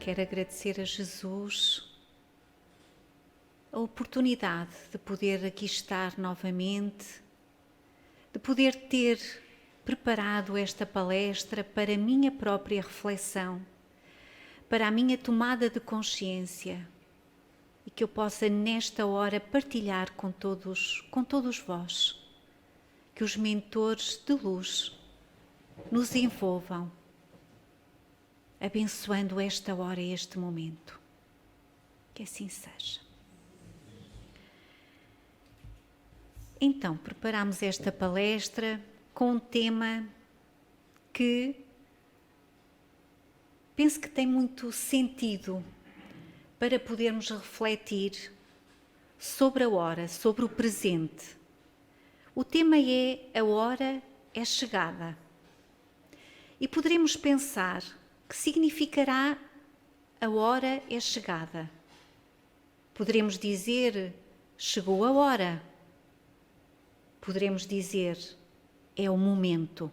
quero agradecer a Jesus a oportunidade de poder aqui estar novamente, de poder ter preparado esta palestra para a minha própria reflexão, para a minha tomada de consciência e que eu possa nesta hora partilhar com todos vós, que os mentores de luz nos envolvam, abençoando esta hora e este momento. Que assim seja. Então, preparamos esta palestra com um tema que penso que tem muito sentido para podermos refletir sobre a hora, sobre o presente. O tema é a hora é chegada. E poderemos pensar que significará a hora é chegada. Poderemos dizer chegou a hora. Poderemos dizer é o momento.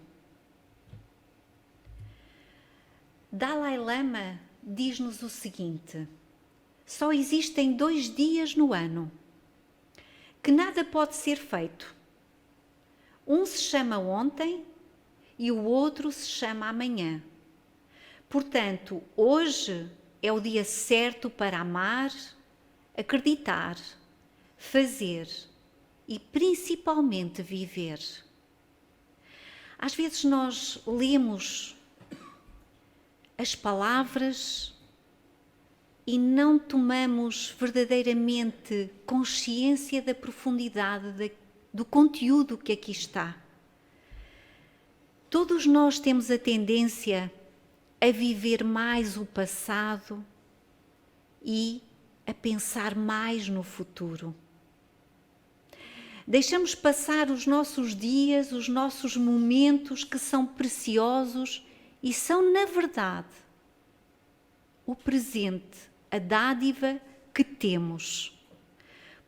Dalai Lama diz-nos o seguinte: só existem 2 dias no ano, que nada pode ser feito. Um se chama ontem e o outro se chama amanhã. Portanto, hoje é o dia certo para amar, acreditar, fazer e principalmente viver. Às vezes nós lemos as palavras e não tomamos verdadeiramente consciência da profundidade do conteúdo que aqui está. Todos nós temos a tendência a viver mais o passado e a pensar mais no futuro. Deixamos passar os nossos dias, os nossos momentos que são preciosos e são, na verdade, o presente, a dádiva que temos.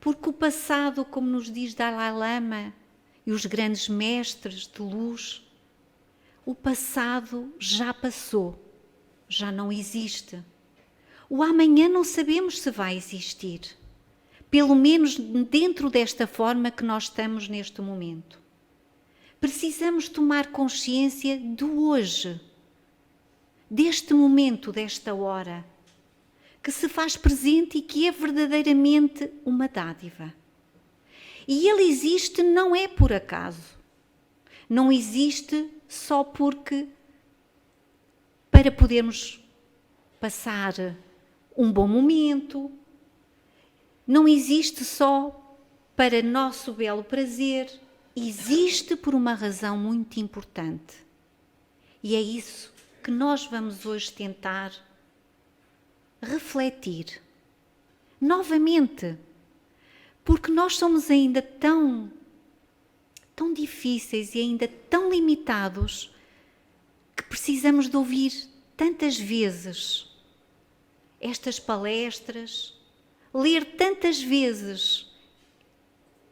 Porque o passado, como nos diz Dalai Lama e os grandes mestres de luz, o passado já passou, já não existe. O amanhã não sabemos se vai existir, pelo menos dentro desta forma que nós estamos neste momento. Precisamos tomar consciência do hoje, deste momento, desta hora, que se faz presente e que é verdadeiramente uma dádiva. E ele existe não é por acaso, não existe só porque para podermos passar um bom momento, não existe só para nosso belo prazer, existe por uma razão muito importante. E é isso que nós vamos hoje tentar refletir novamente, porque nós somos ainda tão difíceis e ainda tão limitados que precisamos de ouvir tantas vezes estas palestras, ler tantas vezes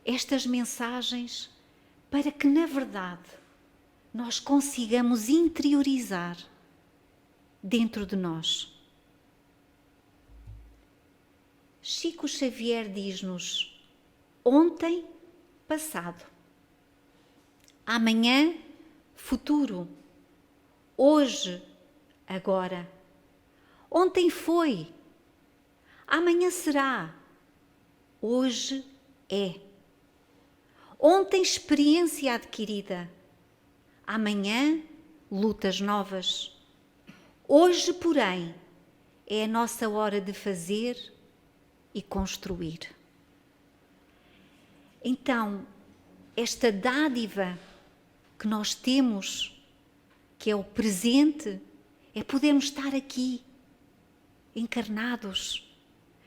estas mensagens para que, na verdade, nós consigamos interiorizar dentro de nós. Chico Xavier diz-nos: ontem, passado. Amanhã, futuro. Hoje, agora. Ontem foi. Amanhã será. Hoje é. Ontem, experiência adquirida. Amanhã, lutas novas. Hoje, porém, é a nossa hora de fazer e construir. Então, esta dádiva que nós temos, que é o presente, é podermos estar aqui, encarnados,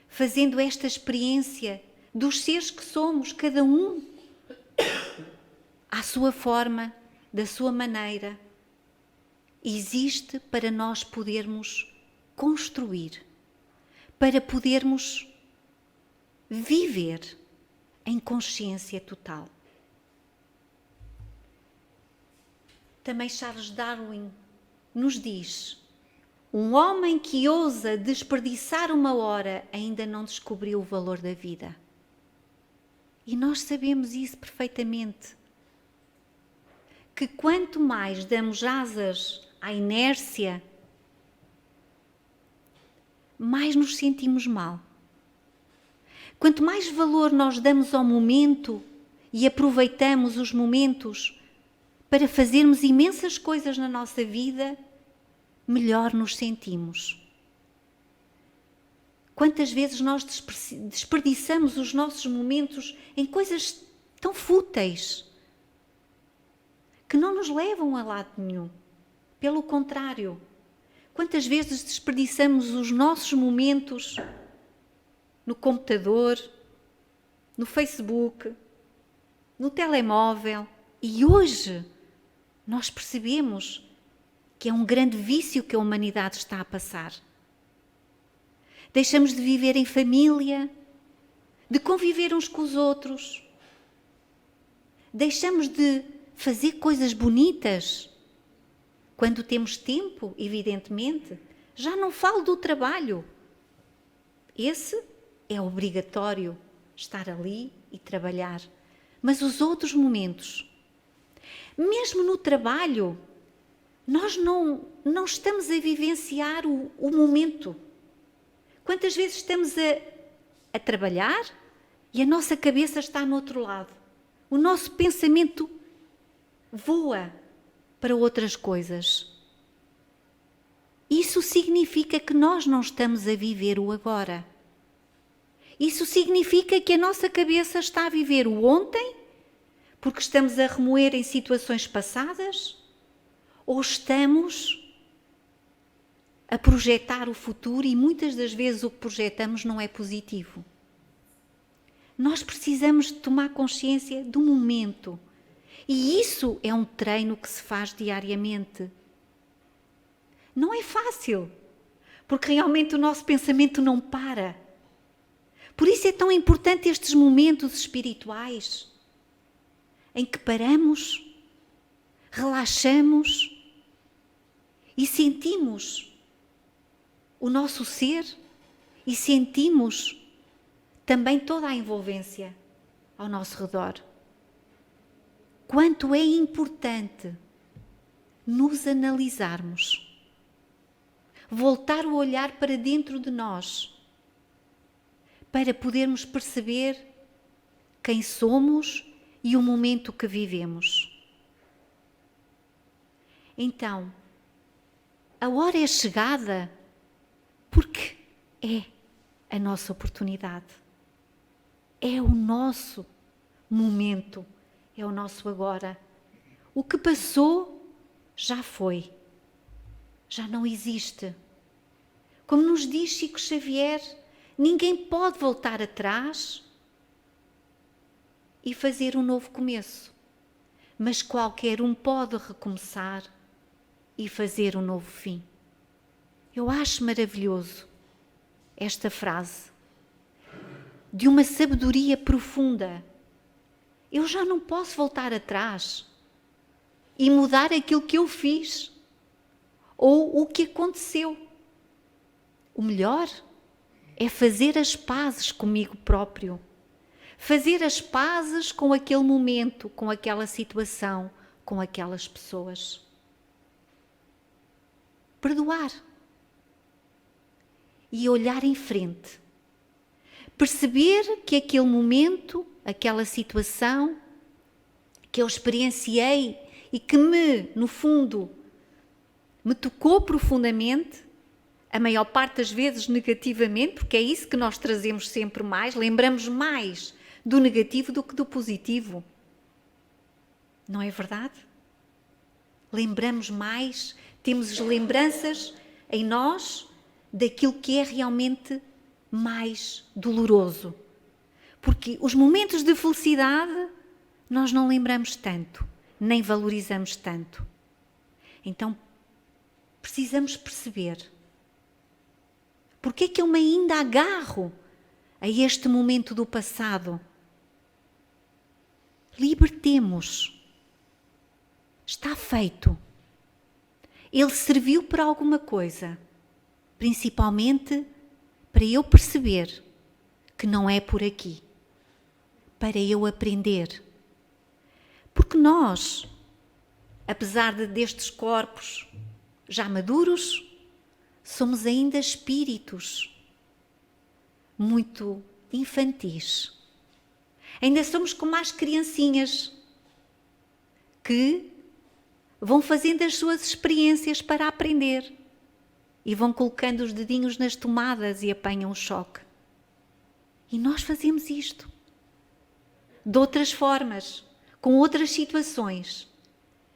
fazendo esta experiência dos seres que somos, cada um à sua forma, da sua maneira, existe para nós podermos construir, para podermos viver em consciência total. Também Charles Darwin nos diz: Um homem que ousa desperdiçar uma hora ainda não descobriu o valor da vida. E nós sabemos isso perfeitamente. Que quanto mais damos asas à inércia, mais nos sentimos mal. Quanto mais valor nós damos ao momento e aproveitamos os momentos para fazermos imensas coisas na nossa vida, melhor nos sentimos. Quantas vezes nós desperdiçamos os nossos momentos em coisas tão fúteis que não nos levam a lado nenhum. Pelo contrário, quantas vezes desperdiçamos os nossos momentos no computador, no Facebook, no telemóvel, e hoje nós percebemos que é um grande vício que a humanidade está a passar. Deixamos de viver em família, de conviver uns com os outros. Deixamos de fazer coisas bonitas. Quando temos tempo, evidentemente, já não falo do trabalho. Esse é obrigatório, estar ali e trabalhar. Mas os outros momentos, mesmo no trabalho, nós não estamos a vivenciar o momento. Quantas vezes estamos a trabalhar e a nossa cabeça está no outro lado? O nosso pensamento voa para outras coisas. Isso significa que nós não estamos a viver o agora. Isso significa que a nossa cabeça está a viver o ontem, porque estamos a remoer em situações passadas, ou estamos a projetar o futuro e muitas das vezes o que projetamos não é positivo. Nós precisamos de tomar consciência do momento. E isso é um treino que se faz diariamente. Não é fácil, porque realmente o nosso pensamento não para. Por isso é tão importante estes momentos espirituais, em que paramos, relaxamos e sentimos o nosso ser e sentimos também toda a envolvência ao nosso redor. Quanto é importante nos analisarmos, voltar o olhar para dentro de nós, para podermos perceber quem somos e o momento que vivemos. Então, a hora é chegada porque é a nossa oportunidade. É o nosso momento, é o nosso agora. O que passou já foi, já não existe. Como nos diz Chico Xavier, ninguém pode voltar atrás e fazer um novo começo, mas qualquer um pode recomeçar e fazer um novo fim. Eu acho maravilhoso esta frase, de uma sabedoria profunda. Eu já não posso voltar atrás e mudar aquilo que eu fiz ou o que aconteceu. O melhor é fazer as pazes comigo próprio, fazer as pazes com aquele momento, com aquela situação, com aquelas pessoas. Perdoar e olhar em frente. Perceber que aquele momento, aquela situação que eu experienciei e que no fundo, me tocou profundamente, a maior parte das vezes negativamente, porque é isso que nós trazemos sempre mais, lembramos mais do negativo do que do positivo. Não é verdade? Lembramos mais, temos as lembranças em nós daquilo que é realmente mais doloroso. Porque os momentos de felicidade nós não lembramos tanto, nem valorizamos tanto. Então, precisamos perceber porque é que eu me ainda agarro a este momento do passado. Libertemos. Está feito. Ele serviu para alguma coisa. principalmente para eu perceber que não é por aqui, para eu aprender. Porque nós, apesar destes corpos já maduros, somos ainda espíritos muito infantis. Ainda somos como as criancinhas que vão fazendo as suas experiências para aprender e vão colocando os dedinhos nas tomadas e apanham o choque. E nós fazemos isto de outras formas, com outras situações,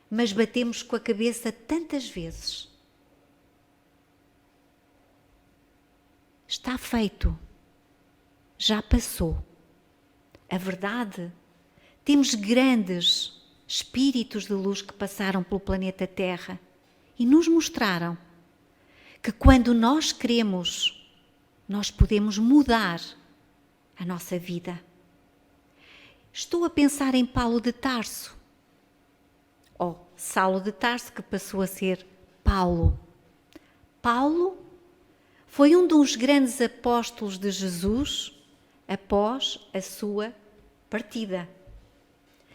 mas batemos com a cabeça tantas vezes. Está feito, já passou. A verdade, temos grandes espíritos de luz que passaram pelo planeta Terra e nos mostraram que quando nós queremos, nós podemos mudar a nossa vida. Estou a pensar em Paulo de Tarso, ou Saulo de Tarso, que passou a ser Paulo. Paulo foi um dos grandes apóstolos de Jesus após a sua partida.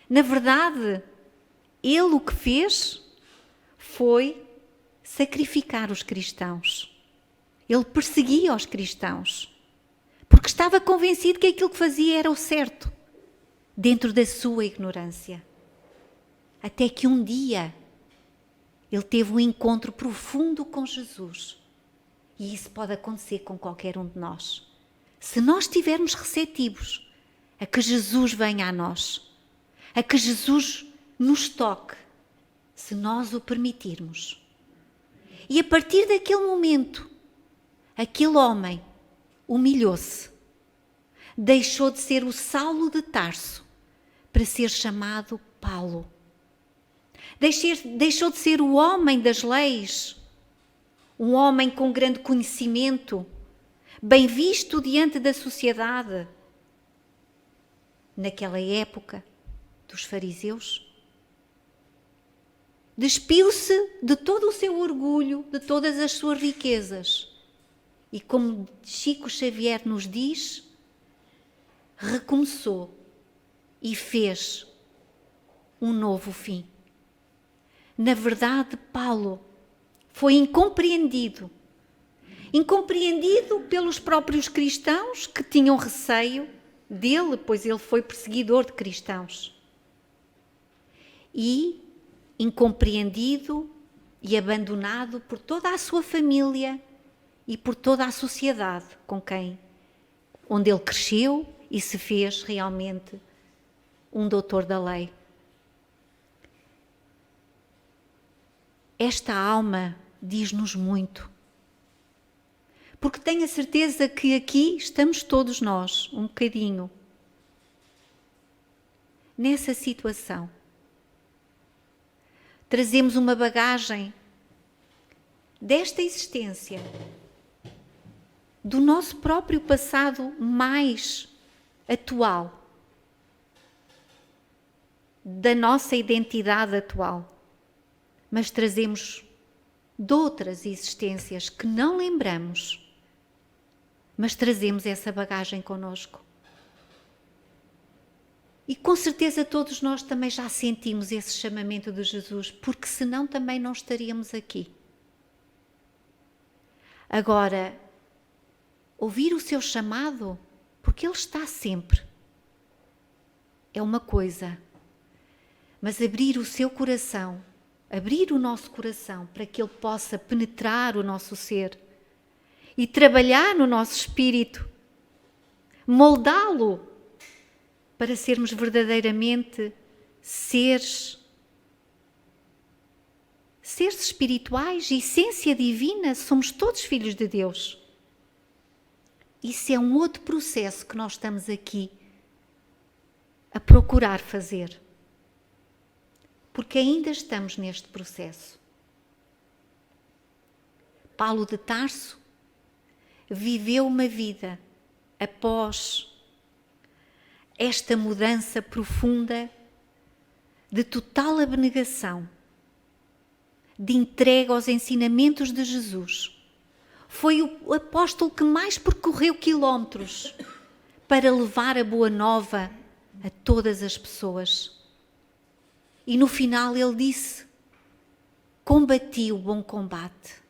Na verdade, ele o que fez foi sacrificar os cristãos. Ele perseguia os cristãos, porque estava convencido que aquilo que fazia era o certo, dentro da sua ignorância. Até que um dia ele teve um encontro profundo com Jesus. E isso pode acontecer com qualquer um de nós. Se nós estivermos receptivos a que Jesus venha a nós, a que Jesus nos toque, se nós o permitirmos. E a partir daquele momento, aquele homem humilhou-se, deixou de ser o Saulo de Tarso para ser chamado Paulo. Deixou de ser o homem das leis, um homem com grande conhecimento, bem visto diante da sociedade, naquela época dos fariseus. Despiu-se de todo o seu orgulho, de todas as suas riquezas. E como Chico Xavier nos diz, recomeçou e fez um novo fim. Na verdade, Paulo foi incompreendido pelos próprios cristãos que tinham receio dele, pois ele foi perseguidor de cristãos. E incompreendido e abandonado por toda a sua família e por toda a sociedade onde ele cresceu e se fez realmente um doutor da lei. Esta alma diz-nos muito, porque tenho a certeza que aqui estamos todos nós, um bocadinho, nessa situação. Trazemos uma bagagem desta existência, do nosso próprio passado mais atual, da nossa identidade atual, mas trazemos de outras existências que não lembramos, mas trazemos essa bagagem connosco. E com certeza todos nós também já sentimos esse chamamento de Jesus, porque senão também não estaríamos aqui. Agora, ouvir o seu chamado, porque ele está sempre, é uma coisa, mas abrir o seu coração, abrir o nosso coração para que ele possa penetrar o nosso ser e trabalhar no nosso espírito, moldá-lo para sermos verdadeiramente seres espirituais, essência divina, somos todos filhos de Deus. Isso é um outro processo que nós estamos aqui a procurar fazer. Porque ainda estamos neste processo. Paulo de Tarso viveu uma vida após esta mudança profunda de total abnegação, de entrega aos ensinamentos de Jesus. Foi o apóstolo que mais percorreu quilómetros para levar a boa nova a todas as pessoas. E no final ele disse: combati o bom combate.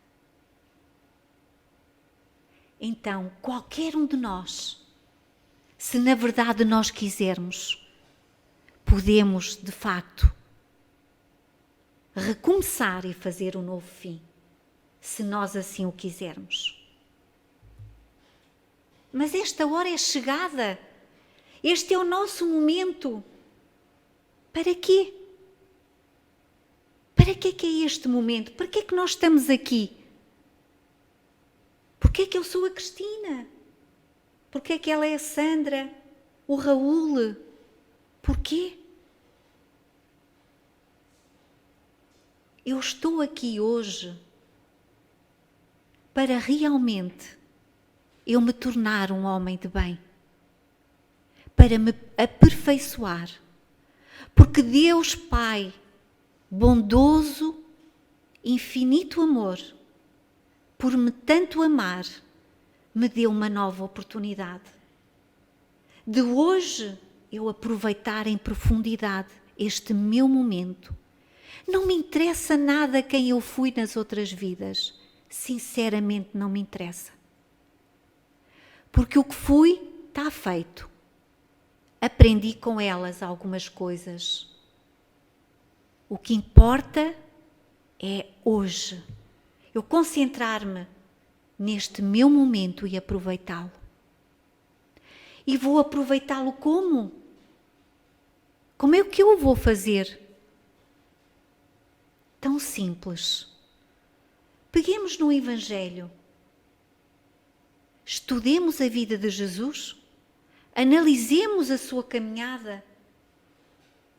Então, qualquer um de nós, se na verdade nós quisermos, podemos, de facto, recomeçar e fazer um novo fim, se nós assim o quisermos. Mas esta hora é chegada. Este é o nosso momento. Para quê? Para que é este momento? Para que é que nós estamos aqui? Porquê é que eu sou a Cristina? Porquê é que ela é a Sandra? O Raul? Porquê? Eu estou aqui hoje para realmente eu me tornar um homem de bem, para me aperfeiçoar, porque Deus Pai, bondoso, infinito amor, por me tanto amar, me deu uma nova oportunidade de hoje eu aproveitar em profundidade este meu momento. Não me interessa nada quem eu fui nas outras vidas. Sinceramente não me interessa. Porque o que fui está feito. Aprendi com elas algumas coisas. O que importa é hoje. Eu concentrar-me neste meu momento e aproveitá-lo. E vou aproveitá-lo como? Como é que eu vou fazer? Tão simples. Peguemos no Evangelho. Estudemos a vida de Jesus. Analisemos a sua caminhada.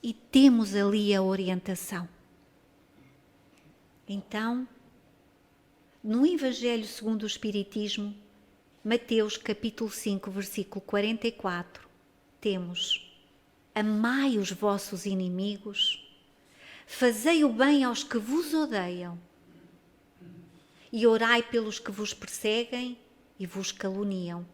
E temos ali a orientação. Então, no Evangelho segundo o Espiritismo, Mateus capítulo 5, versículo 44, temos: amai os vossos inimigos, fazei o bem aos que vos odeiam e orai pelos que vos perseguem e vos caluniam.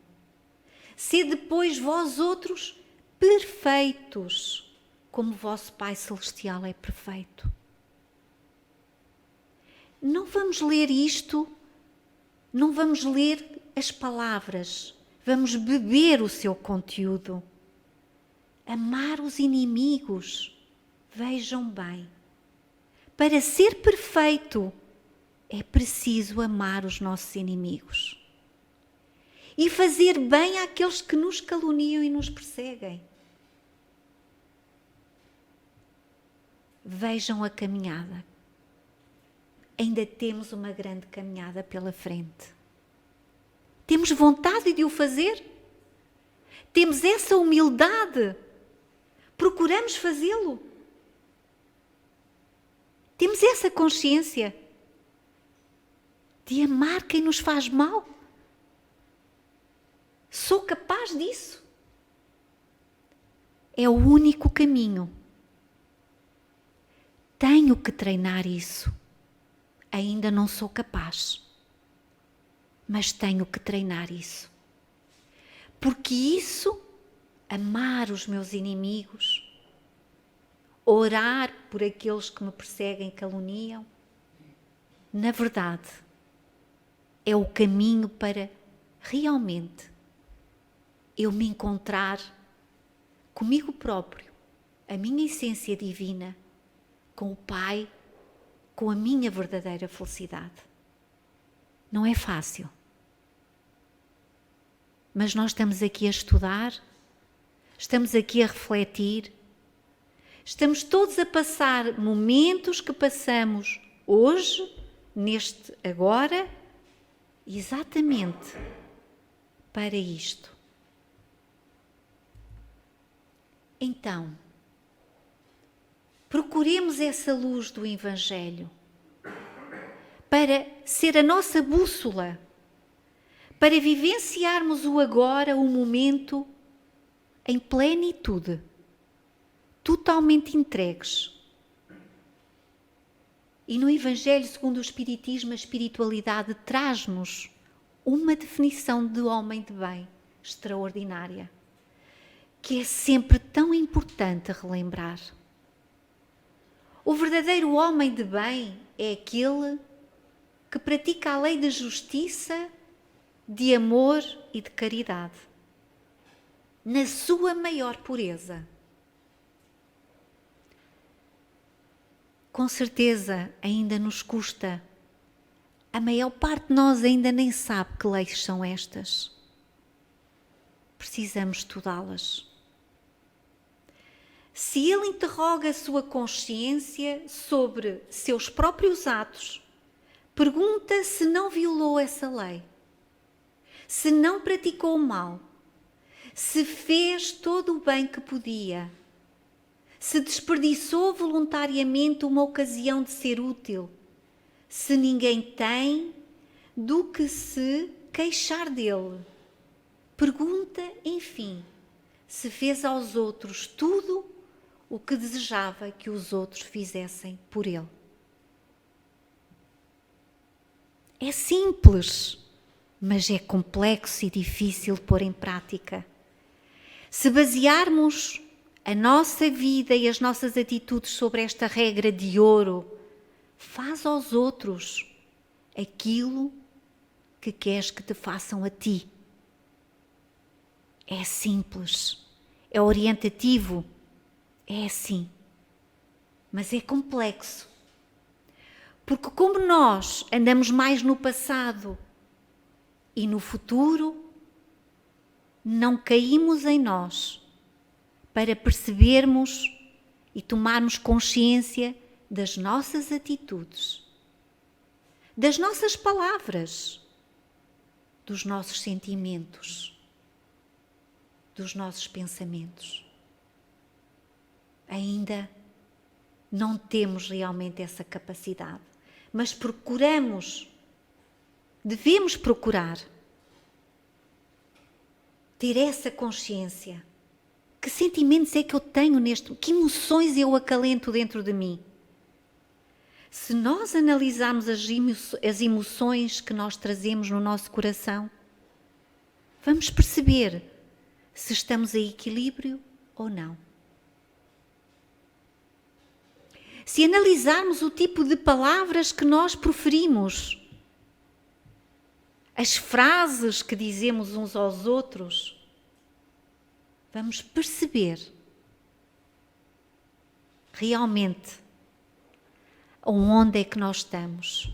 Sede, pois, vós outros perfeitos, como vosso Pai Celestial é perfeito. Não vamos ler isto, não vamos ler as palavras, vamos beber o seu conteúdo. Amar os inimigos, vejam bem. Para ser perfeito, é preciso amar os nossos inimigos. E fazer bem àqueles que nos caluniam e nos perseguem. Vejam a caminhada. Ainda temos uma grande caminhada pela frente. Temos vontade de o fazer? Temos essa humildade? Procuramos fazê-lo? Temos essa consciência de amar quem nos faz mal? Sou capaz disso? É o único caminho. Tenho que treinar isso. Ainda não sou capaz. Mas tenho que treinar isso. Porque isso, amar os meus inimigos, orar por aqueles que me perseguem e caluniam, na verdade, é o caminho para realmente eu me encontrar comigo próprio, a minha essência divina, com o Pai, com a minha verdadeira felicidade. Não é fácil. Mas nós estamos aqui a estudar, estamos aqui a refletir, estamos todos a passar momentos que passamos hoje, neste agora, exatamente para isto. Então, procuremos essa luz do Evangelho para ser a nossa bússola, para vivenciarmos o agora, o momento, em plenitude, totalmente entregues. E no Evangelho segundo o Espiritismo, a espiritualidade traz-nos uma definição de homem de bem extraordinária, que é sempre tão importante relembrar. O verdadeiro homem de bem é aquele que pratica a lei de justiça, de amor e de caridade, na sua maior pureza. Com certeza ainda nos custa. A maior parte de nós ainda nem sabe que leis são estas. Precisamos estudá-las. Se ele interroga a sua consciência sobre seus próprios atos, pergunta se não violou essa lei, se não praticou o mal, se fez todo o bem que podia, se desperdiçou voluntariamente uma ocasião de ser útil, se ninguém tem do que se queixar dele. Pergunta, enfim, se fez aos outros tudo o que desejava que os outros fizessem por ele. É simples, mas é complexo e difícil de pôr em prática. Se basearmos a nossa vida e as nossas atitudes sobre esta regra de ouro, faz aos outros aquilo que queres que te façam a ti. É simples, é orientativo, é assim, mas é complexo. Porque como nós andamos mais no passado e no futuro, não caímos em nós para percebermos e tomarmos consciência das nossas atitudes, das nossas palavras, dos nossos sentimentos, dos nossos pensamentos. Ainda não temos realmente essa capacidade, mas devemos procurar ter essa consciência. Que sentimentos é que eu tenho que emoções eu acalento dentro de mim? Se nós analisarmos as emoções que nós trazemos no nosso coração, vamos perceber se estamos em equilíbrio ou não. Se analisarmos o tipo de palavras que nós proferimos, as frases que dizemos uns aos outros, vamos perceber realmente onde é que nós estamos,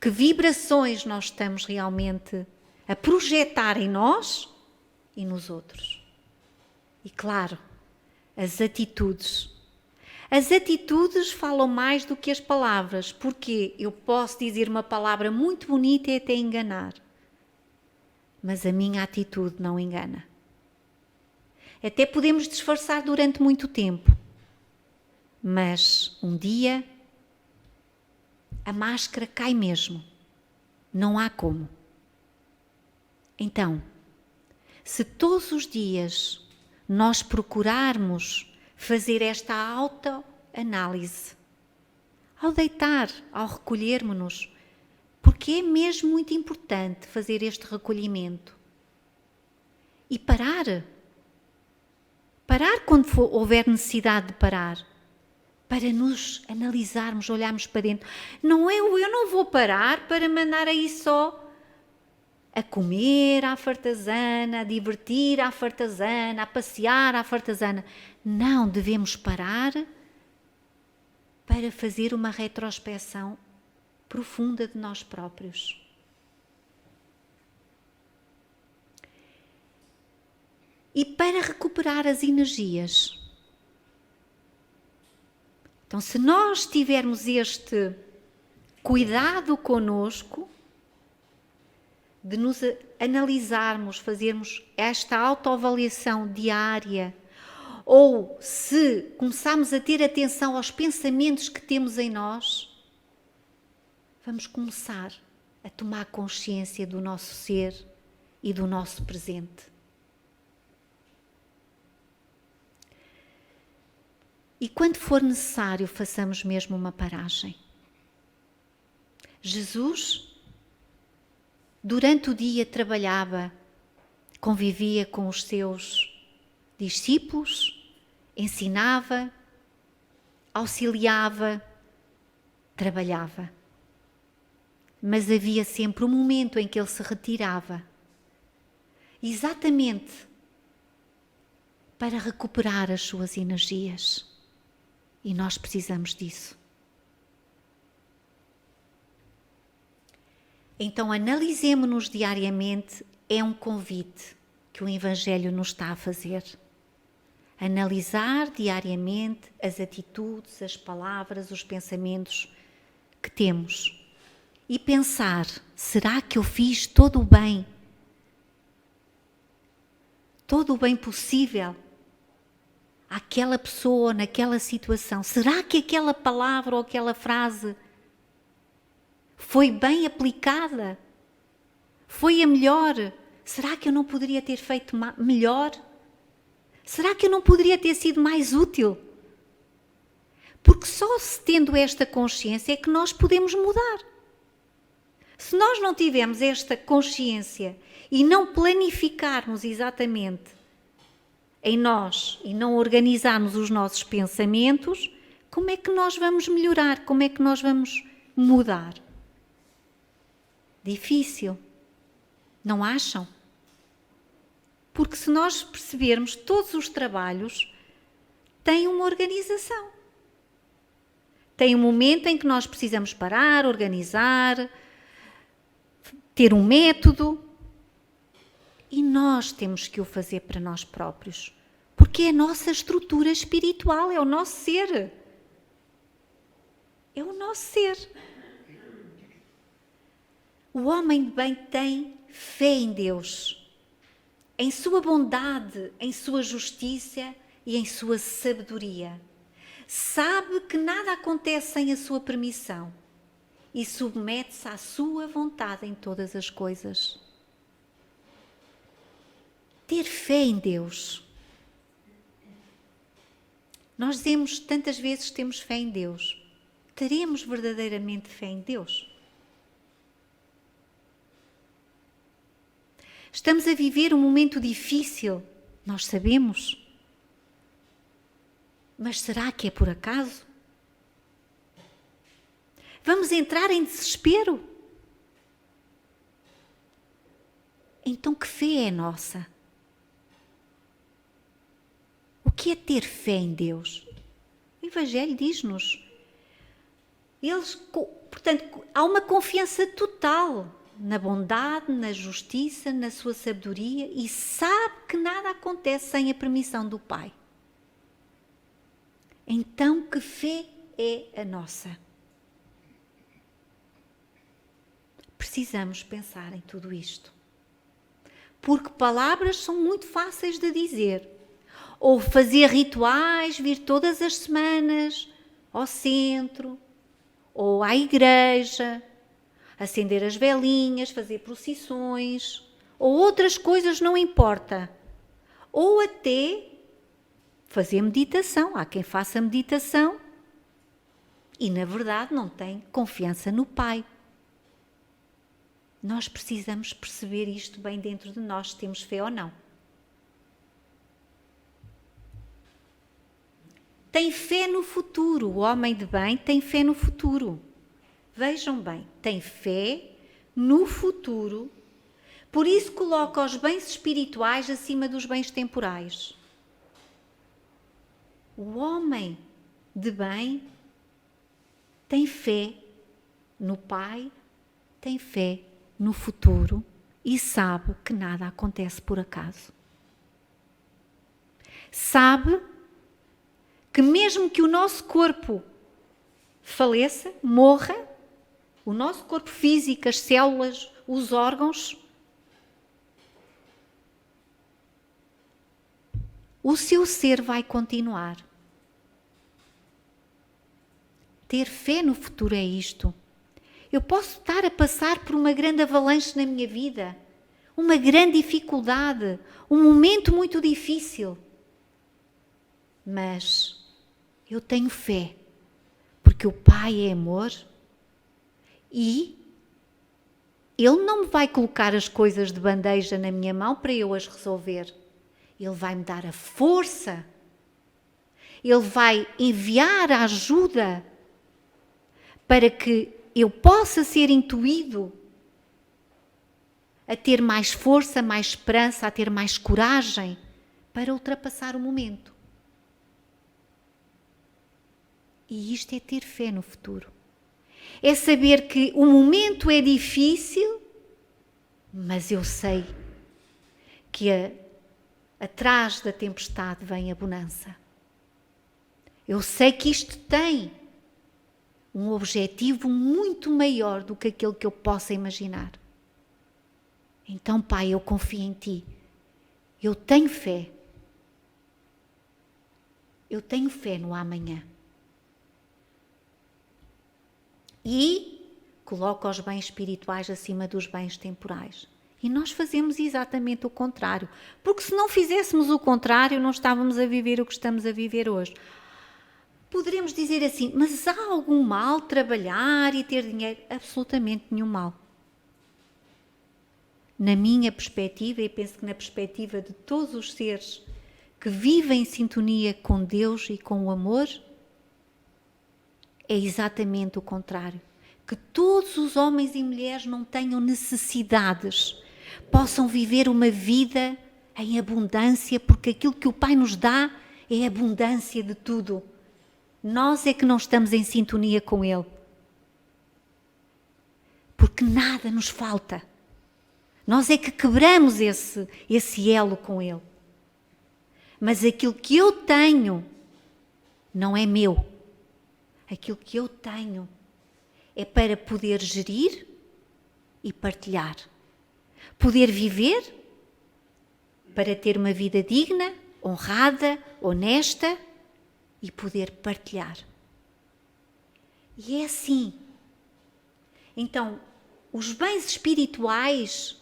que vibrações nós estamos realmente a projetar em nós e nos outros. E claro, as atitudes. As atitudes falam mais do que as palavras, porque eu posso dizer uma palavra muito bonita e até enganar, mas a minha atitude não engana. Até podemos disfarçar durante muito tempo, mas um dia a máscara cai mesmo, não há como. Então, se todos os dias nós procurarmos fazer esta autoanálise, ao deitar, ao recolhermos-nos, porque é mesmo muito importante fazer este recolhimento e parar quando houver necessidade de parar, para nos analisarmos, olharmos para dentro. Eu não vou parar para mandar aí só a comer à fartazana, a divertir à fartazana, a passear à fartazana. Não, devemos parar para fazer uma retrospecção profunda de nós próprios. E para recuperar as energias. Então, se nós tivermos este cuidado conosco, de nos analisarmos, fazermos esta autoavaliação diária, ou se começarmos a ter atenção aos pensamentos que temos em nós, vamos começar a tomar consciência do nosso ser e do nosso presente. E quando for necessário, façamos mesmo uma paragem. Jesus durante o dia trabalhava, convivia com os seus discípulos, ensinava, auxiliava, trabalhava. Mas havia sempre um momento em que ele se retirava, exatamente para recuperar as suas energias. E nós precisamos disso. Então, analisemo-nos diariamente, é um convite que o Evangelho nos está a fazer. Analisar diariamente as atitudes, as palavras, os pensamentos que temos. E pensar, será que eu fiz todo o bem? Todo o bem possível àquela pessoa, naquela situação? Será que aquela palavra ou aquela frase foi bem aplicada? Foi a melhor? Será que eu não poderia ter feito melhor? Será que eu não poderia ter sido mais útil? Porque só se tendo esta consciência é que nós podemos mudar. Se nós não tivermos esta consciência e não planificarmos exatamente em nós e não organizarmos os nossos pensamentos, como é que nós vamos melhorar? Como é que nós vamos mudar? Difícil. Não acham? Porque se nós percebermos, todos os trabalhos têm uma organização. Tem um momento em que nós precisamos parar, organizar, ter um método. E nós temos que o fazer para nós próprios. Porque é a nossa estrutura espiritual, é o nosso ser. É o nosso ser. O homem de bem tem fé em Deus, em sua bondade, em sua justiça e em sua sabedoria. Sabe que nada acontece sem a sua permissão e submete-se à sua vontade em todas as coisas. Ter fé em Deus. Nós dizemos tantas vezes que temos fé em Deus. Teremos verdadeiramente fé em Deus? Estamos a viver um momento difícil, nós sabemos. Mas será que é por acaso? Vamos entrar em desespero? Então que fé é nossa? O que é ter fé em Deus? O Evangelho diz-nos. Portanto, há uma confiança total na bondade, na justiça, na sua sabedoria e sabe que nada acontece sem a permissão do Pai. Então, que fé é a nossa? Precisamos pensar em tudo isto. Porque palavras são muito fáceis de dizer. Ou fazer rituais, vir todas as semanas ao centro, ou à igreja, acender as velinhas, fazer procissões, ou outras coisas, não importa. Ou até fazer meditação. Há quem faça meditação e, na verdade, não tem confiança no Pai. Nós precisamos perceber isto bem dentro de nós, se temos fé ou não. Tem fé no futuro. O homem de bem tem fé no futuro. Vejam bem, tem fé no futuro, por isso coloca os bens espirituais acima dos bens temporais. O homem de bem tem fé no Pai, tem fé no futuro e sabe que nada acontece por acaso. Sabe que mesmo que o nosso corpo faleça, morra, o nosso corpo físico, as células, os órgãos, o seu ser vai continuar. Ter fé no futuro é isto. Eu posso estar a passar por uma grande avalanche na minha vida, uma grande dificuldade, um momento muito difícil. Mas eu tenho fé, porque o Pai é amor e Ele não me vai colocar as coisas de bandeja na minha mão para eu as resolver. Ele vai me dar a força. Ele vai enviar a ajuda para que eu possa ser intuído a ter mais força, mais esperança, a ter mais coragem para ultrapassar o momento. E isto é ter fé no futuro. É saber que o momento é difícil, mas eu sei que atrás da tempestade vem a bonança. Eu sei que isto tem um objetivo muito maior do que aquele que eu possa imaginar. Então, Pai, eu confio em Ti. Eu tenho fé. Eu tenho fé no amanhã. E coloco os bens espirituais acima dos bens temporais. E nós fazemos exatamente o contrário. Porque se não fizéssemos o contrário, não estávamos a viver o que estamos a viver hoje. Poderemos dizer assim, mas há algum mal trabalhar e ter dinheiro? Absolutamente nenhum mal. Na minha perspectiva, e penso que na perspectiva de todos os seres que vivem em sintonia com Deus e com o amor, é exatamente o contrário. Que todos os homens e mulheres não tenham necessidades, possam viver uma vida em abundância, porque aquilo que o Pai nos dá é abundância de tudo. Nós é que não estamos em sintonia com Ele. Porque nada nos falta. Nós é que quebramos esse elo com Ele. Mas aquilo que eu tenho não é meu. Aquilo que eu tenho é para poder gerir e partilhar. Poder viver para ter uma vida digna, honrada, honesta e poder partilhar. E é assim. Então, os bens espirituais,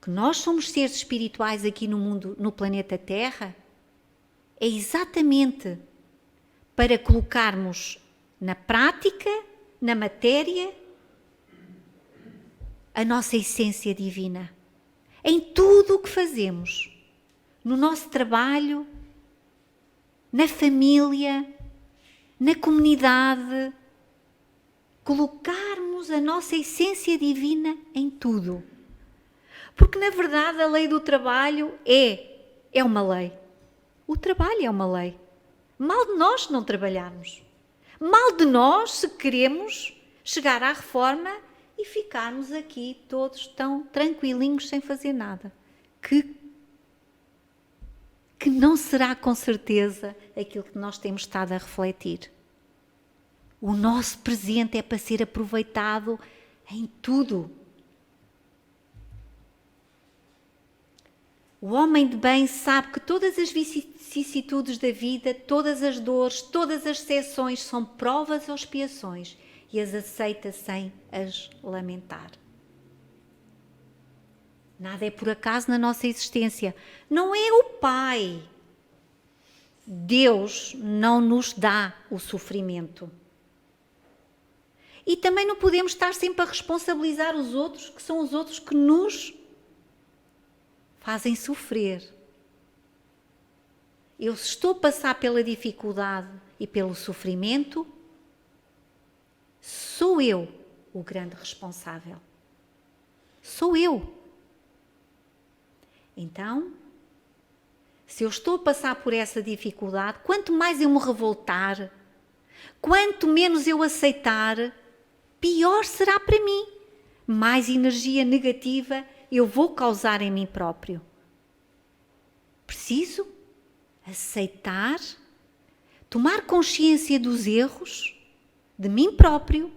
que nós somos seres espirituais aqui no mundo, no planeta Terra, é exatamente para colocarmos na prática, na matéria, a nossa essência divina. Em tudo o que fazemos. No nosso trabalho, na família, na comunidade. Colocarmos a nossa essência divina em tudo. Porque, na verdade, a lei do trabalho é uma lei. O trabalho é uma lei. Mal de nós não trabalharmos. Mal de nós se queremos chegar à reforma e ficarmos aqui todos tão tranquilinhos sem fazer nada. Que não será com certeza aquilo que nós temos estado a refletir. O nosso presente é para ser aproveitado em tudo. O homem de bem sabe que todas as vicissitudes da vida, todas as dores, todas as decepções são provas ou expiações e as aceita sem as lamentar. Nada é por acaso na nossa existência. Não é o Pai. Deus não nos dá o sofrimento. E também não podemos estar sempre a responsabilizar os outros, que são os outros que nos fazem sofrer. Eu, se estou a passar pela dificuldade e pelo sofrimento, sou eu o grande responsável. Sou eu. Então, se eu estou a passar por essa dificuldade, quanto mais eu me revoltar, quanto menos eu aceitar, pior será para mim. Mais energia negativa eu vou causar em mim próprio. Preciso aceitar, tomar consciência dos erros de mim próprio,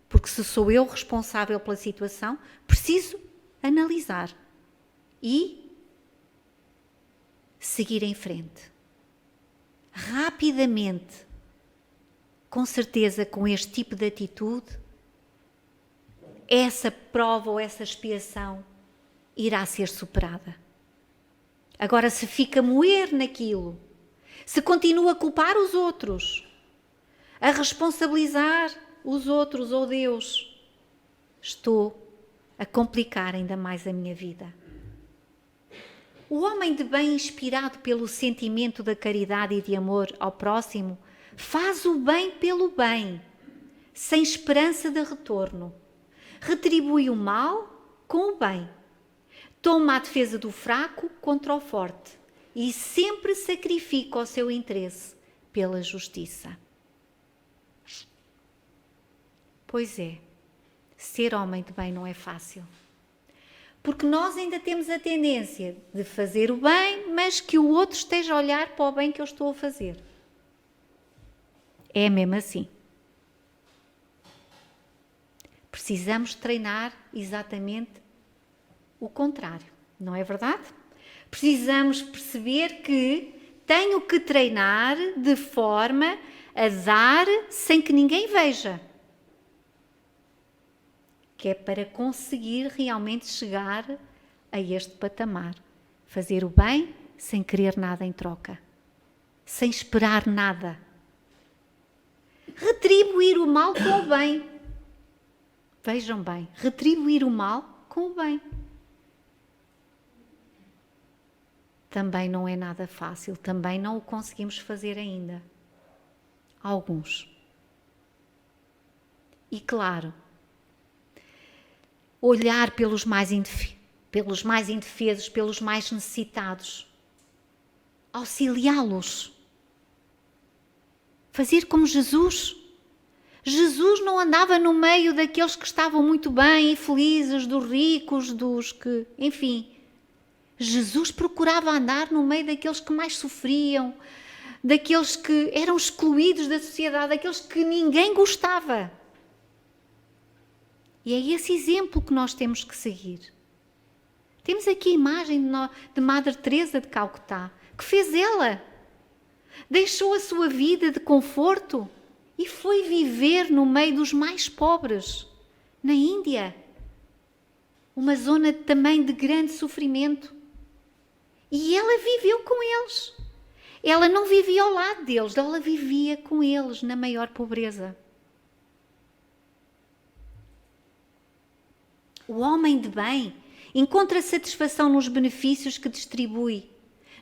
porque se sou eu responsável pela situação, preciso analisar e seguir em frente. Rapidamente, com certeza, com este tipo de atitude, essa prova ou essa expiação irá ser superada. Agora, se fica a moer naquilo, se continua a culpar os outros, a responsabilizar os outros ou Deus, estou a complicar ainda mais a minha vida. O homem de bem, inspirado pelo sentimento da caridade e de amor ao próximo, faz o bem pelo bem, sem esperança de retorno. Retribui o mal com o bem. Toma a defesa do fraco contra o forte e sempre sacrifica o seu interesse pela justiça. Pois é, ser homem de bem não é fácil. Porque nós ainda temos a tendência de fazer o bem, mas que o outro esteja a olhar para o bem que eu estou a fazer. É mesmo assim. Precisamos treinar exatamente o contrário, não é verdade? Precisamos perceber que tenho que treinar de forma a dar sem que ninguém veja. Que é para conseguir realmente chegar a este patamar. Fazer o bem sem querer nada em troca. Sem esperar nada. Retribuir o mal com o bem. Vejam bem, retribuir o mal com o bem. Também não é nada fácil, também não o conseguimos fazer ainda. Alguns. E claro, olhar pelos mais indefesos, pelos mais necessitados. Auxiliá-los. Fazer como Jesus. Jesus não andava no meio daqueles que estavam muito bem e felizes, dos ricos, dos que... Enfim, Jesus procurava andar no meio daqueles que mais sofriam, daqueles que eram excluídos da sociedade, daqueles que ninguém gostava. E é esse exemplo que nós temos que seguir. Temos aqui a imagem de Madre Teresa de Calcutá, que fez ela. Deixou a sua vida de conforto e foi viver no meio dos mais pobres, na Índia. Uma zona também de grande sofrimento. E ela viveu com eles. Ela não vivia ao lado deles, ela vivia com eles na maior pobreza. O homem de bem encontra satisfação nos benefícios que distribui,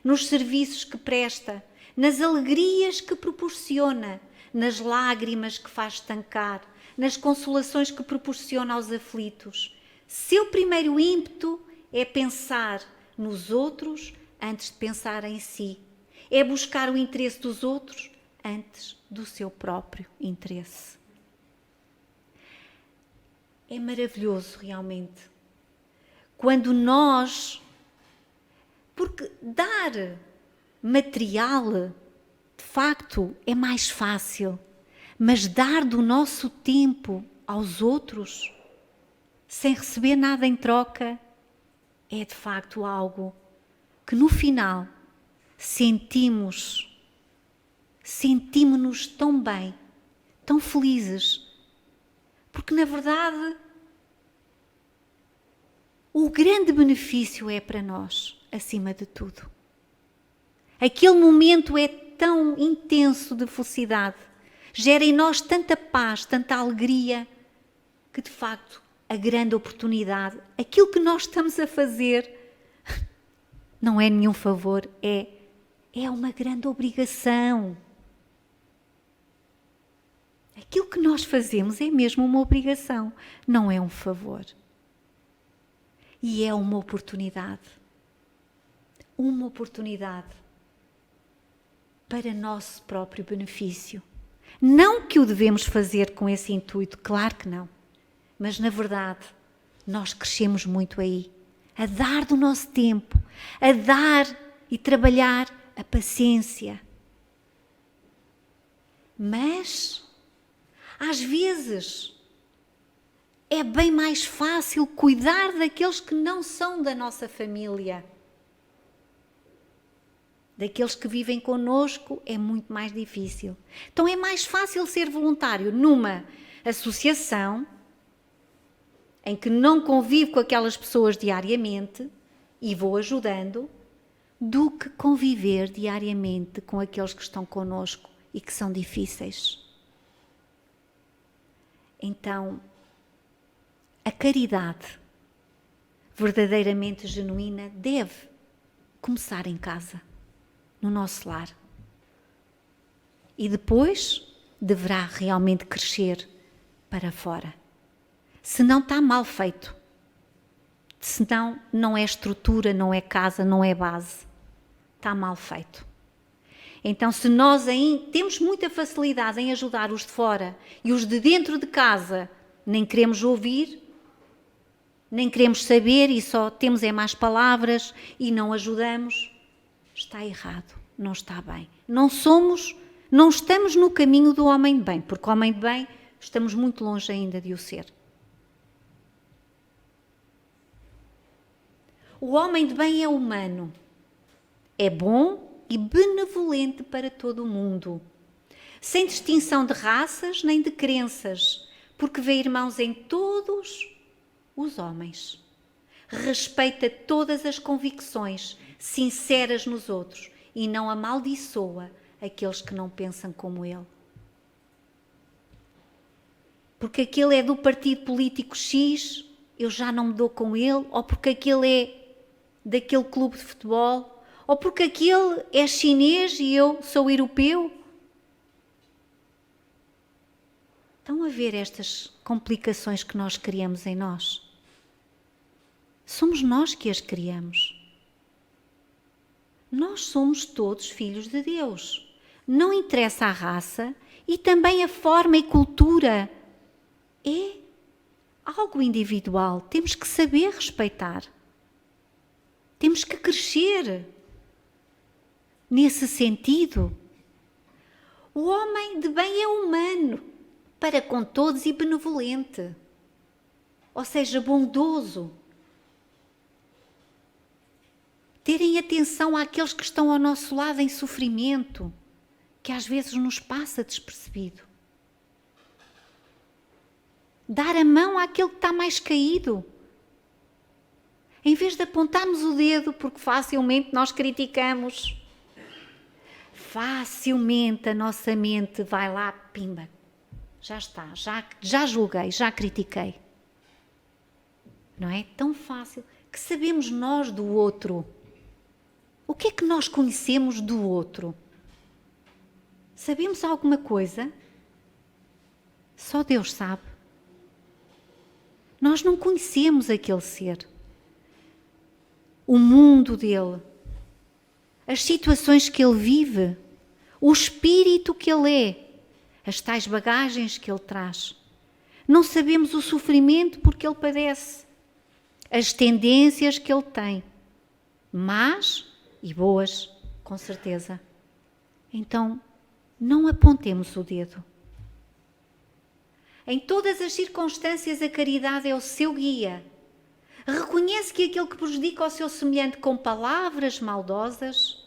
nos serviços que presta, nas alegrias que proporciona, nas lágrimas que faz estancar, nas consolações que proporciona aos aflitos. Seu primeiro ímpeto é pensar nos outros antes de pensar em si. É buscar o interesse dos outros antes do seu próprio interesse. É maravilhoso realmente quando nós, porque dar material de facto é mais fácil, mas dar do nosso tempo aos outros sem receber nada em troca é de facto algo que no final sentimos-nos tão bem, tão felizes. Porque, na verdade, o grande benefício é para nós, acima de tudo. Aquele momento é tão intenso de felicidade, gera em nós tanta paz, tanta alegria, que, de facto, a grande oportunidade, aquilo que nós estamos a fazer, não é nenhum favor, é uma grande obrigação. Aquilo que nós fazemos é mesmo uma obrigação, não é um favor. E é uma oportunidade. Uma oportunidade para nosso próprio benefício. Não que o devemos fazer com esse intuito, claro que não. Mas, na verdade, nós crescemos muito aí. A dar do nosso tempo, a dar e trabalhar a paciência. Mas, às vezes, é bem mais fácil cuidar daqueles que não são da nossa família. Daqueles que vivem connosco é muito mais difícil. Então é mais fácil ser voluntário numa associação em que não convivo com aquelas pessoas diariamente e vou ajudando, do que conviver diariamente com aqueles que estão connosco e que são difíceis. Então, a caridade verdadeiramente genuína deve começar em casa, no nosso lar. E depois deverá realmente crescer para fora. Senão está mal feito. Senão não é estrutura, não é casa, não é base. Está mal feito. Então, se nós temos muita facilidade em ajudar os de fora e os de dentro de casa nem queremos ouvir, nem queremos saber e só temos mais palavras e não ajudamos, está errado, não está bem. Não estamos no caminho do homem de bem, porque o homem de bem estamos muito longe ainda de o ser. O homem de bem é humano, é bom e benevolente para todo o mundo, sem distinção de raças nem de crenças, porque vê irmãos em todos os homens. Respeita todas as convicções sinceras nos outros e não amaldiçoa aqueles que não pensam como ele. Porque aquele é do partido político X, eu já não me dou com ele, ou porque aquele é daquele clube de futebol, ou porque aquele é chinês e eu sou europeu. Estão a ver estas complicações que nós criamos em nós? Somos nós que as criamos. Nós somos todos filhos de Deus. Não interessa a raça e também a forma e cultura. É algo individual. Temos que saber respeitar. Temos que crescer nesse sentido. O homem de bem é humano, para com todos e benevolente. Ou seja, bondoso. Terem atenção àqueles que estão ao nosso lado em sofrimento, que às vezes nos passa despercebido. Dar a mão àquele que está mais caído. Em vez de apontarmos o dedo, porque facilmente nós criticamos, facilmente a nossa mente vai lá, pimba, já está, já julguei, já critiquei. Não é tão fácil. Que sabemos nós do outro? O que é que nós conhecemos do outro? Sabemos alguma coisa? Só Deus sabe. Nós não conhecemos aquele ser. O mundo dele, as situações que ele vive, o espírito que ele é, as tais bagagens que ele traz. Não sabemos o sofrimento porque ele padece, as tendências que ele tem, más e boas, com certeza. Então, não apontemos o dedo. Em todas as circunstâncias, a caridade é o seu guia. Reconhece que aquele que prejudica o seu semelhante com palavras maldosas,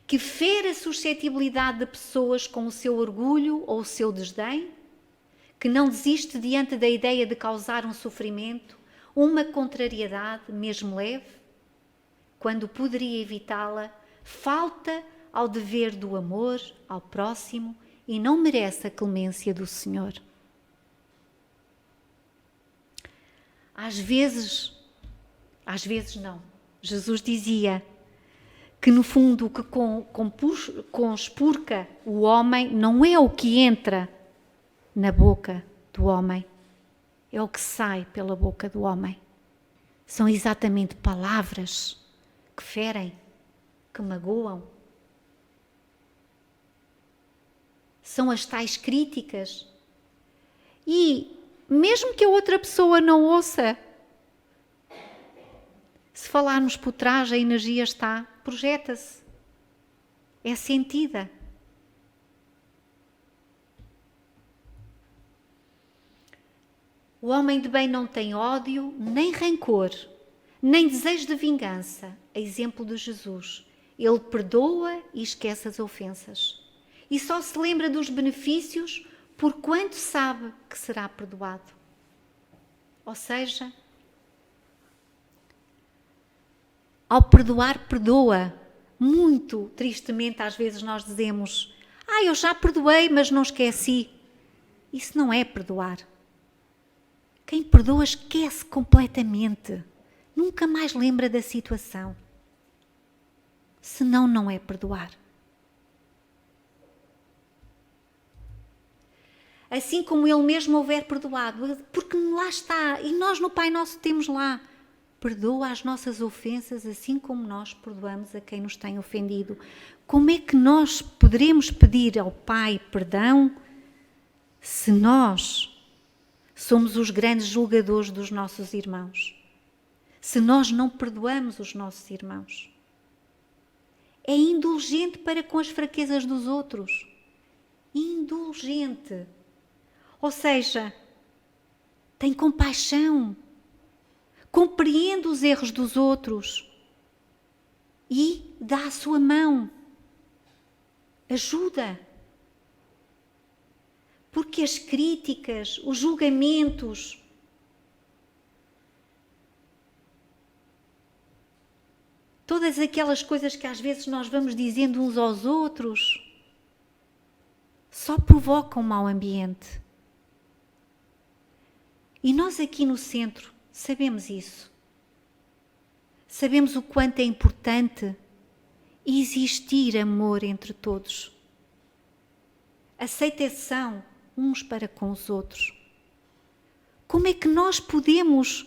que fere a suscetibilidade de pessoas com o seu orgulho ou o seu desdém, que não desiste diante da ideia de causar um sofrimento, uma contrariedade, mesmo leve, quando poderia evitá-la, falta ao dever do amor ao próximo e não merece a clemência do Senhor. Às vezes não. Jesus dizia que no fundo o que conspurca o homem não é o que entra na boca do homem, é o que sai pela boca do homem. São exatamente palavras que ferem, que magoam. São as tais críticas. E mesmo que a outra pessoa não ouça, se falarmos por trás, a energia está, projeta-se, é sentida. O homem de bem não tem ódio, nem rancor, nem desejo de vingança, a exemplo de Jesus. Ele perdoa e esquece as ofensas. E só se lembra dos benefícios porquanto sabe que será perdoado. Ou seja, ao perdoar, perdoa. Muito tristemente, às vezes nós dizemos: eu já perdoei, mas não esqueci. Isso não é perdoar. Quem perdoa esquece completamente. nunca mais lembra da situação. Senão não é perdoar. Assim como Ele mesmo houver perdoado, porque lá está, e nós no Pai Nosso temos lá, perdoa as nossas ofensas assim como nós perdoamos a quem nos tem ofendido. Como é que nós poderemos pedir ao Pai perdão se nós somos os grandes julgadores dos nossos irmãos? Se nós não perdoamos os nossos irmãos? É indulgente para com as fraquezas dos outros. Indulgente. Ou seja, tem compaixão, compreende os erros dos outros e dá a sua mão, ajuda. Porque as críticas, os julgamentos, todas aquelas coisas que às vezes nós vamos dizendo uns aos outros, só provocam um mau ambiente. E nós aqui no centro sabemos isso. Sabemos o quanto é importante existir amor entre todos. Aceitação uns para com os outros. Como é que nós podemos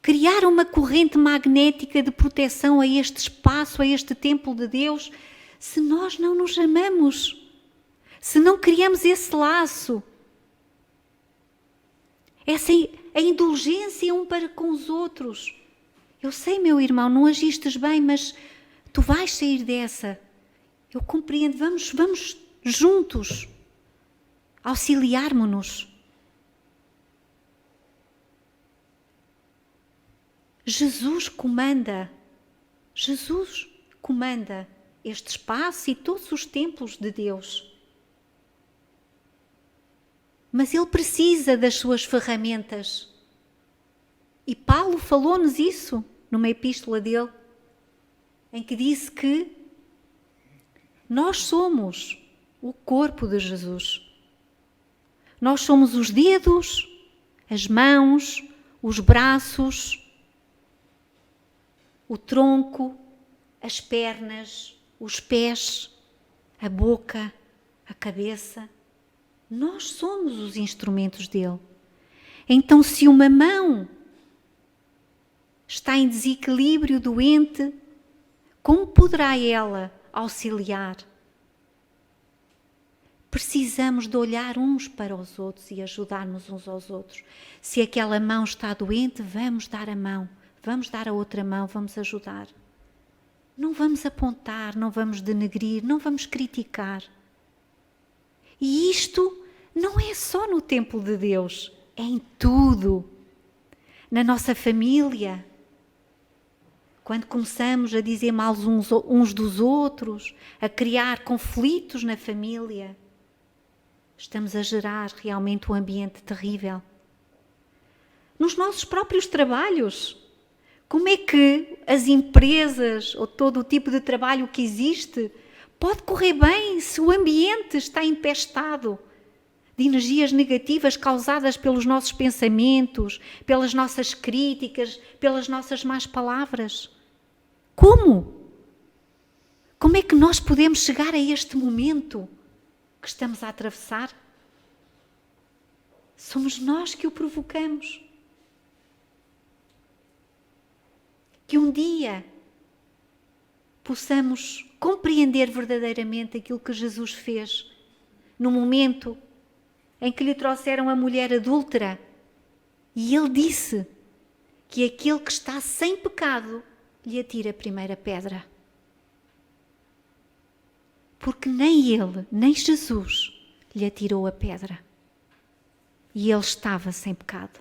criar uma corrente magnética de proteção a este espaço, a este templo de Deus, se nós não nos amamos? Se não criamos esse laço? A indulgência um para com os outros. Eu sei, meu irmão, não agistes bem, mas tu vais sair dessa. Eu compreendo, vamos juntos auxiliarmos-nos. Jesus comanda este espaço e todos os templos de Deus. Mas Ele precisa das suas ferramentas. E Paulo falou-nos isso numa epístola dele, em que disse que nós somos o corpo de Jesus. Nós somos os dedos, as mãos, os braços, o tronco, as pernas, os pés, a boca, a cabeça. Nós somos os instrumentos dele. Então, se uma mão está em desequilíbrio, doente, como poderá ela auxiliar? Precisamos de olhar uns para os outros e ajudarmos uns aos outros. Se aquela mão está doente, vamos dar a mão, vamos dar a outra mão, vamos ajudar. Não vamos apontar, não vamos denegrir, não vamos criticar. E isto não é só no templo de Deus, é em tudo. Na nossa família, quando começamos a dizer mal uns dos outros, a criar conflitos na família, estamos a gerar realmente um ambiente terrível. Nos nossos próprios trabalhos, como é que as empresas ou todo o tipo de trabalho que existe pode correr bem se o ambiente está empestado de energias negativas causadas pelos nossos pensamentos, pelas nossas críticas, pelas nossas más palavras? Como? Como é que nós podemos chegar a este momento que estamos a atravessar? Somos nós que o provocamos. Que um dia possamos compreender verdadeiramente aquilo que Jesus fez no momento em que lhe trouxeram a mulher adúltera e ele disse que aquele que está sem pecado lhe atira a primeira pedra. Porque nem ele, nem Jesus lhe atirou a pedra. E ele estava sem pecado.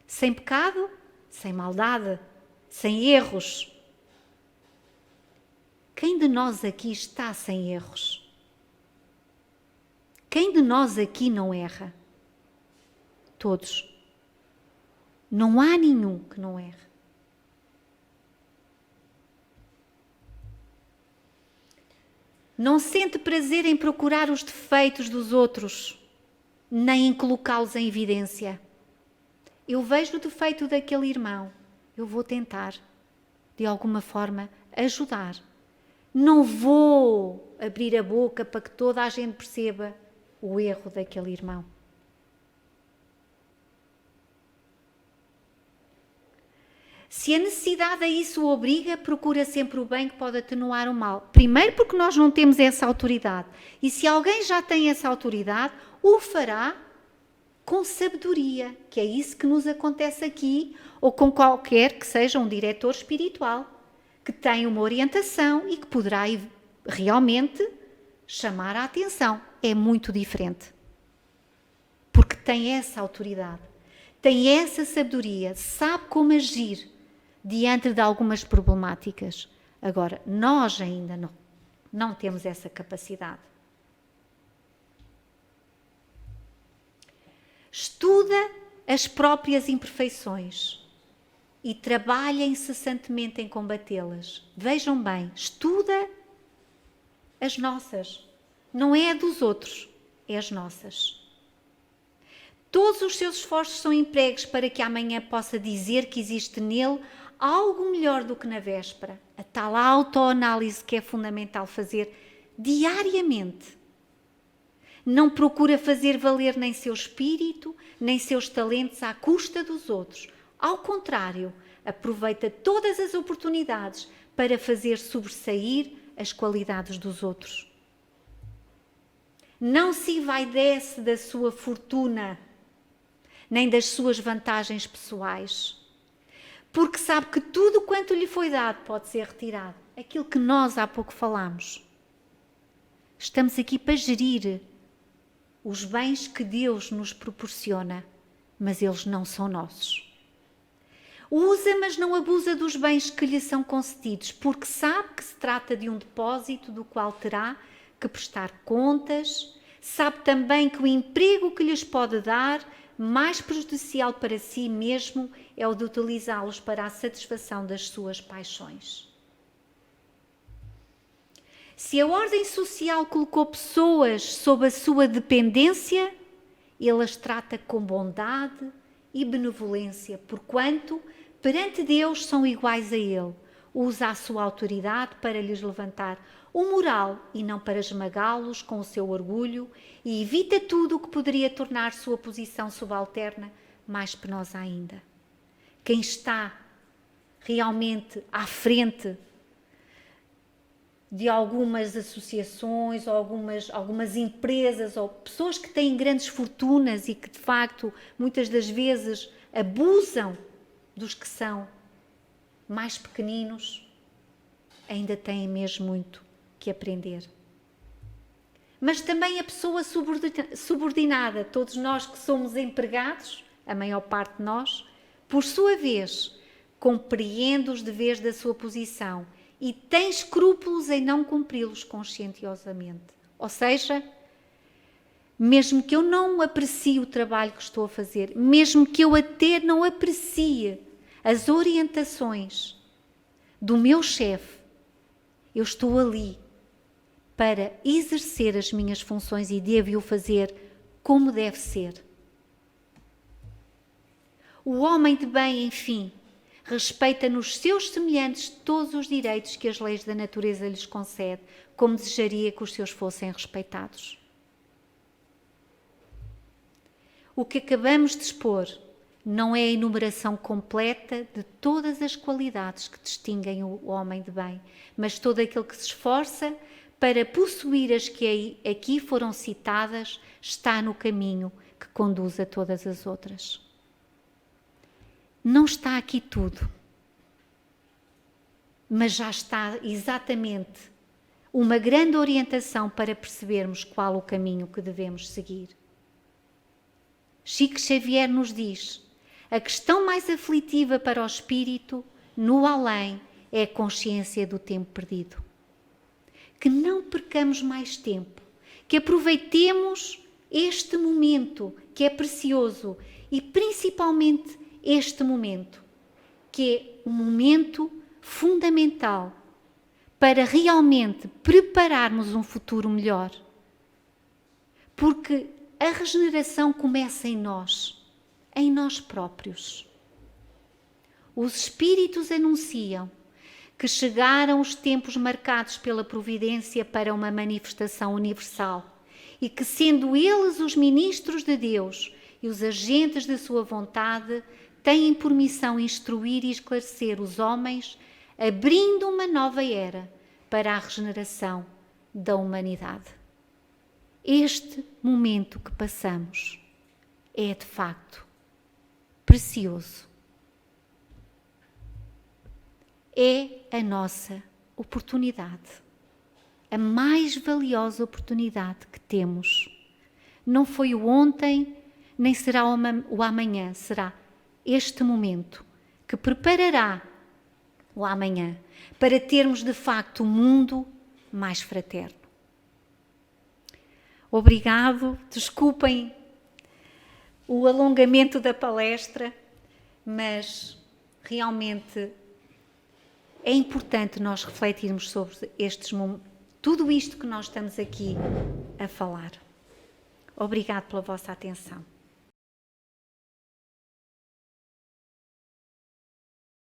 Sem pecado, sem maldade, sem erros. Quem de nós aqui está sem erros? Quem de nós aqui não erra? Todos. Não há nenhum que não erre. Não sente prazer em procurar os defeitos dos outros, nem em colocá-los em evidência. Eu vejo o defeito daquele irmão eu vou tentar, de alguma forma, ajudar. Não vou abrir a boca para que toda a gente perceba o erro daquele irmão. Se a necessidade a isso o obriga, procura sempre o bem que pode atenuar o mal. Primeiro porque nós não temos essa autoridade. E se alguém já tem essa autoridade, o fará com sabedoria, que é isso que nos acontece aqui, ou com qualquer que seja um diretor espiritual, que tem uma orientação e que poderá realmente chamar a atenção. É muito diferente. Porque tem essa autoridade, tem essa sabedoria, sabe como agir diante de algumas problemáticas. Agora, nós ainda não temos essa capacidade. Estuda as próprias imperfeições e trabalha incessantemente em combatê-las. Vejam bem, estuda as nossas. Não é a dos outros, é as nossas. Todos os seus esforços são empregos para que amanhã possa dizer que existe nele algo melhor do que na véspera. A tal autoanálise que é fundamental fazer diariamente. Não procura fazer valer nem seu espírito, nem seus talentos à custa dos outros. Ao contrário, aproveita todas as oportunidades para fazer sobressair as qualidades dos outros. Não se envaidece da sua fortuna, nem das suas vantagens pessoais, porque sabe que tudo quanto lhe foi dado pode ser retirado. Aquilo que nós há pouco falámos. Estamos aqui para gerir os bens que Deus nos proporciona, mas eles não são nossos. Usa, mas não abusa dos bens que lhe são concedidos, porque sabe que se trata de um depósito do qual terá que prestar contas, sabe também que o emprego que lhes pode dar, mais prejudicial para si mesmo, é o de utilizá-los para a satisfação das suas paixões. Se a ordem social colocou pessoas sob a sua dependência, ele as trata com bondade e benevolência, porquanto, perante Deus, são iguais a ele. Usa a sua autoridade para lhes levantar o moral e não para esmagá-los com o seu orgulho, e evita tudo o que poderia tornar sua posição subalterna mais penosa ainda. Quem está realmente à frente de algumas associações, ou algumas empresas, ou pessoas que têm grandes fortunas e que, de facto, muitas das vezes abusam dos que são mais pequeninos, ainda têm mesmo muito que aprender. Mas também a pessoa subordinada, todos nós que somos empregados, a maior parte de nós, por sua vez, compreende os deveres da sua posição e tem escrúpulos em não cumpri-los conscienciosamente. Ou seja, mesmo que eu não aprecie o trabalho que estou a fazer, mesmo que eu até não aprecie as orientações do meu chefe, eu estou ali para exercer as minhas funções e devo-o fazer como deve ser. O homem de bem, enfim, respeita nos seus semelhantes todos os direitos que as leis da natureza lhes concede, como desejaria que os seus fossem respeitados. O que acabamos de expor não é a enumeração completa de todas as qualidades que distinguem o homem de bem, mas todo aquele que se esforça para possuir as que aqui foram citadas está no caminho que conduz a todas as outras. Não está aqui tudo, mas já está exatamente uma grande orientação para percebermos qual o caminho que devemos seguir. Chico Xavier nos diz: a questão mais aflitiva para o espírito, no além, é a consciência do tempo perdido. Que não percamos mais tempo, que aproveitemos este momento que é precioso e principalmente este momento, que é um momento fundamental para realmente prepararmos um futuro melhor. Porque a regeneração começa em nós próprios. Os Espíritos anunciam que chegaram os tempos marcados pela providência para uma manifestação universal e que, sendo eles os ministros de Deus e os agentes da sua vontade, têm por missão instruir e esclarecer os homens, abrindo uma nova era para a regeneração da humanidade. Este momento que passamos é, de facto, precioso. É a nossa oportunidade, a mais valiosa oportunidade que temos. Não foi o ontem, nem será o amanhã, será este momento que preparará o amanhã para termos de facto um mundo mais fraterno. Obrigado, desculpem o alongamento da palestra, mas realmente é importante nós refletirmos sobre tudo isto que nós estamos aqui a falar. Obrigado pela vossa atenção.